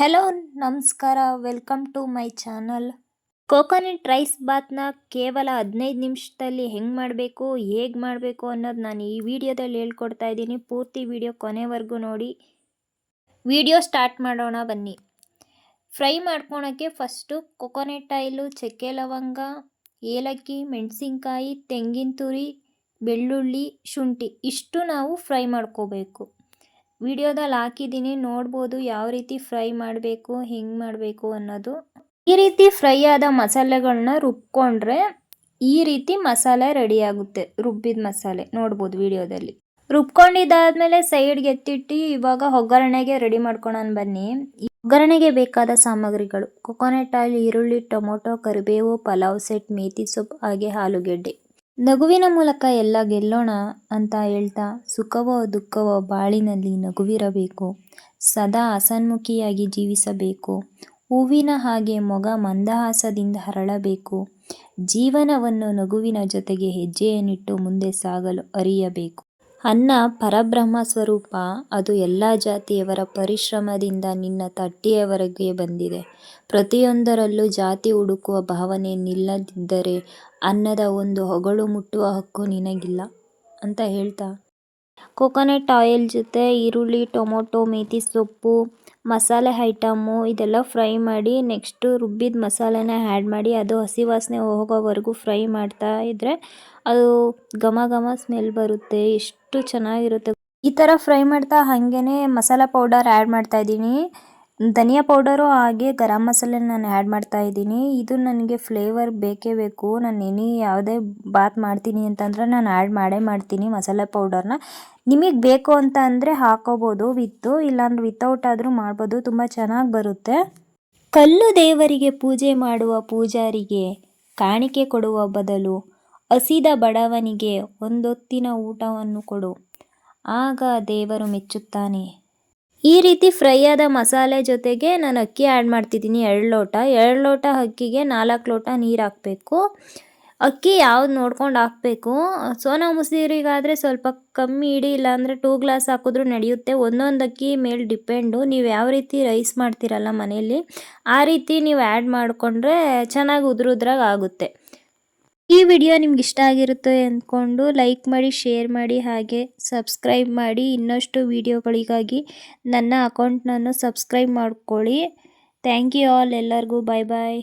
Hello ನಮಸ್ಕಾರ, welcome to my channel. Coconut rice ಬಾತ್ನ ಕೇವಲ 15 ನಿಮಿಷದಲ್ಲಿ ಹೆಂಗೆ ಮಾಡಬೇಕು, ಹೇಗೆ ಮಾಡಬೇಕು ಅನ್ನೋದು ನಾನು ಈ ವಿಡಿಯೋದಲ್ಲಿ ಹೇಳ್ಕೊಡ್ತಾ ಇದ್ದೀನಿ. ಪೂರ್ತಿ ವಿಡಿಯೋ ಕೊನೆವರೆಗೂ ನೋಡಿ. ವಿಡಿಯೋ ಸ್ಟಾರ್ಟ್ ಮಾಡೋಣ ಬನ್ನಿ. ಫ್ರೈ ಮಾಡ್ಕೊಳಕ್ಕೆ ಫಸ್ಟು ಕೋಕೋನಟ್ ಆಯಿಲು, ಚಕ್ಕೆ ಲವಂಗ, ಏಲಕ್ಕಿ, ಮೆಣಸಿನ್ಕಾಯಿ, ತೆಂಗಿನ ತುರಿ, ಬೆಳ್ಳುಳ್ಳಿ, ಶುಂಠಿ ಇಷ್ಟು ನಾವು ಫ್ರೈ ಮಾಡ್ಕೋಬೇಕು. ವಿಡಿಯೋದಲ್ಲಿ ಹಾಕಿದ್ದೀನಿ, ನೋಡ್ಬೋದು ಯಾವ ರೀತಿ ಫ್ರೈ ಮಾಡಬೇಕು, ಹೆಂಗೆ ಮಾಡಬೇಕು ಅನ್ನೋದು. ಈ ರೀತಿ ಫ್ರೈ ಆದ ಮಸಾಲೆಗಳನ್ನ ರುಬ್ಕೊಂಡ್ರೆ ಈ ರೀತಿ ಮಸಾಲೆ ರೆಡಿ ಆಗುತ್ತೆ. ರುಬ್ಬಿದ ಮಸಾಲೆ ನೋಡ್ಬೋದು ವಿಡಿಯೋದಲ್ಲಿ. ರುಬ್ಕೊಂಡಿದ್ದಾದ್ಮೇಲೆ ಸೈಡ್ಗೆ ಎತ್ತಿಟ್ಟು ಇವಾಗ ಒಗ್ಗರಣೆಗೆ ರೆಡಿ ಮಾಡ್ಕೊಳೋಣ ಬನ್ನಿ. ಒಗ್ಗರಣೆಗೆ ಬೇಕಾದ ಸಾಮಗ್ರಿಗಳು: ಕೋಕೋನಟ್ ಆಯಿಲ್, ಈರುಳ್ಳಿ, ಟೊಮೊಟೊ, ಕರಿಬೇವು, ಪಲಾವ್ ಸೆಟ್, ಮೇಥಿ ಸೊಪ್ಪು, ಹಾಗೆ ಆಲೂಗೆಡ್ಡೆ. ನಗುವಿನ ಮೂಲಕ ಎಲ್ಲ ಗೆಲ್ಲೋಣ ಅಂತ ಹೇಳ್ತಾ, ಸುಖವೋ ದುಃಖವೋ ಬಾಳಿನಲ್ಲಿ ನಗುವಿರಬೇಕು, ಸದಾ ಹಸನ್ಮುಖಿಯಾಗಿ ಜೀವಿಸಬೇಕು, ಹೂವಿನ ಹಾಗೆ ಮೊಗ ಮಂದಹಾಸದಿಂದ ಹರಳಬೇಕು, ಜೀವನವನ್ನು ನಗುವಿನ ಜೊತೆಗೆ ಹೆಜ್ಜೆಯನ್ನಿಟ್ಟು ಮುಂದೆ ಸಾಗಲು ಅರಿಯಬೇಕು. ಅನ್ನ ಪರಬ್ರಹ್ಮ ಸ್ವರೂಪ, ಅದು ಎಲ್ಲ ಜಾತಿಯವರ ಪರಿಶ್ರಮದಿಂದ ನಿನ್ನ ತಟ್ಟೆಯವರೆಗೆ ಬಂದಿದೆ. ಪ್ರತಿಯೊಂದರಲ್ಲೂ ಜಾತಿ ಹುಡುಕುವ ಭಾವನೆ ನಿಲ್ಲದಿದ್ದರೆ ಅನ್ನದ ಒಂದು ಹೊಗಳು ಮುಟ್ಟುವ ಹಕ್ಕು ನಿನಗಿಲ್ಲ ಅಂತ ಹೇಳ್ತಾ, ಕೋಕೋನಟ್ ಆಯಿಲ್ ಜೊತೆ ಈರುಳ್ಳಿ, ಟೊಮೊಟೊ, ಮೇಥಿ ಸೊಪ್ಪು, ಮಸಾಲೆ ಐಟಮ್ಮು ಇದೆಲ್ಲ ಫ್ರೈ ಮಾಡಿ ನೆಕ್ಸ್ಟು ರುಬ್ಬಿದ ಮಸಾಲೆನ ಆ್ಯಡ್ ಮಾಡಿ ಅದು ಹಸಿ ವಾಸನೆ ಹೋಗೋವರೆಗೂ ಫ್ರೈ ಮಾಡ್ತಾ ಇದ್ದರೆ ಅದು ಘಮ ಘಮ ಸ್ಮೆಲ್ ಬರುತ್ತೆ. ಎಷ್ಟು ಚೆನ್ನಾಗಿರುತ್ತೆ. ಈ ಥರ ಫ್ರೈ ಮಾಡ್ತಾ ಹಾಗೇ ಮಸಾಲ ಪೌಡರ್ ಆ್ಯಡ್ ಮಾಡ್ತಾ ಇದ್ದೀನಿ. ಧನಿಯಾ ಪೌಡರು ಹಾಗೆ ಗರಂ ಮಸಾಲೆ ನಾನು ಆ್ಯಡ್ ಮಾಡ್ತಾ ಇದ್ದೀನಿ. ಇದು ನನಗೆ ಫ್ಲೇವರ್ ಬೇಕೇ ಬೇಕು. ನಾನು ಯಾವುದೇ ಬಾತ್ ಮಾಡ್ತೀನಿ ಅಂತಂದರೆ ನಾನು ಆ್ಯಡ್ ಮಾಡ್ತೀನಿ ಮಸಾಲೆ ಪೌಡರ್ನ. ನಿಮಗೆ ಬೇಕು ಅಂತ ಅಂದರೆ ಹಾಕೋಬೋದು ವಿತ್ತು, ಇಲ್ಲಾಂದ್ರೆ ವಿತೌಟ್ ಆದರೂ ಮಾಡ್ಬೋದು. ತುಂಬ ಚೆನ್ನಾಗಿ ಬರುತ್ತೆ. ಕಲ್ಲು ದೇವರಿಗೆ ಪೂಜೆ ಮಾಡುವ ಪೂಜಾರಿಗೆ ಕಾಣಿಕೆ ಕೊಡುವ ಬದಲು ಹಸಿದ ಬಡವನಿಗೆ ಒಂದೊತ್ತಿನ ಊಟವನ್ನು ಕೊಡು, ಆಗ ದೇವರು ಮೆಚ್ಚುತ್ತಾನೆ. ಈ ರೀತಿ ಫ್ರೈ ಆದ ಮಸಾಲೆ ಜೊತೆಗೆ ನಾನು ಅಕ್ಕಿ ಆ್ಯಡ್ ಮಾಡ್ತಿದ್ದೀನಿ. 2 ಲೋಟ ಅಕ್ಕಿಗೆ 4 ಲೋಟ ನೀರು ಹಾಕಬೇಕು. ಅಕ್ಕಿ ಯಾವ್ದು ನೋಡ್ಕೊಂಡು ಹಾಕಬೇಕು. ಸೋನಾ ಮಸೂರಿಗಾದರೆ ಸ್ವಲ್ಪ ಕಮ್ಮಿ ಇಡಿ, ಇಲ್ಲಾಂದರೆ 2 ಗ್ಲಾಸ್ ಹಾಕಿದ್ರೂ ನಡೆಯುತ್ತೆ. ಒಂದೊಂದು ಅಕ್ಕಿ ಮೇಲೆ ಡಿಪೆಂಡು. ನೀವು ಯಾವ ರೀತಿ ರೈಸ್ ಮಾಡ್ತೀರಲ್ಲ ಮನೆಯಲ್ಲಿ ಆ ರೀತಿ ನೀವು ಆ್ಯಡ್ ಮಾಡಿಕೊಂಡ್ರೆ ಚೆನ್ನಾಗಿ ಉದ್ರುದ್ರಾಗಿ ಆಗುತ್ತೆ. ಈ ವಿಡಿಯೋ ನಿಮ್ಗೆ ಇಷ್ಟ ಆಗಿರುತ್ತೆ ಅಂದ್ಕೊಂಡು ಲೈಕ್ ಮಾಡಿ, ಶೇರ್ ಮಾಡಿ, ಹಾಗೆ ಸಬ್ಸ್ಕ್ರೈಬ್ ಮಾಡಿ. ಇನ್ನಷ್ಟು ವಿಡಿಯೋಗಳಿಗಾಗಿ ನನ್ನ ಅಕೌಂಟ್ನನ್ನು ಸಬ್ಸ್ಕ್ರೈಬ್ ಮಾಡ್ಕೊಳ್ಳಿ. Thank you all. ಎಲ್ಲರಿಗೂ ಬಾಯ್ ಬಾಯ್.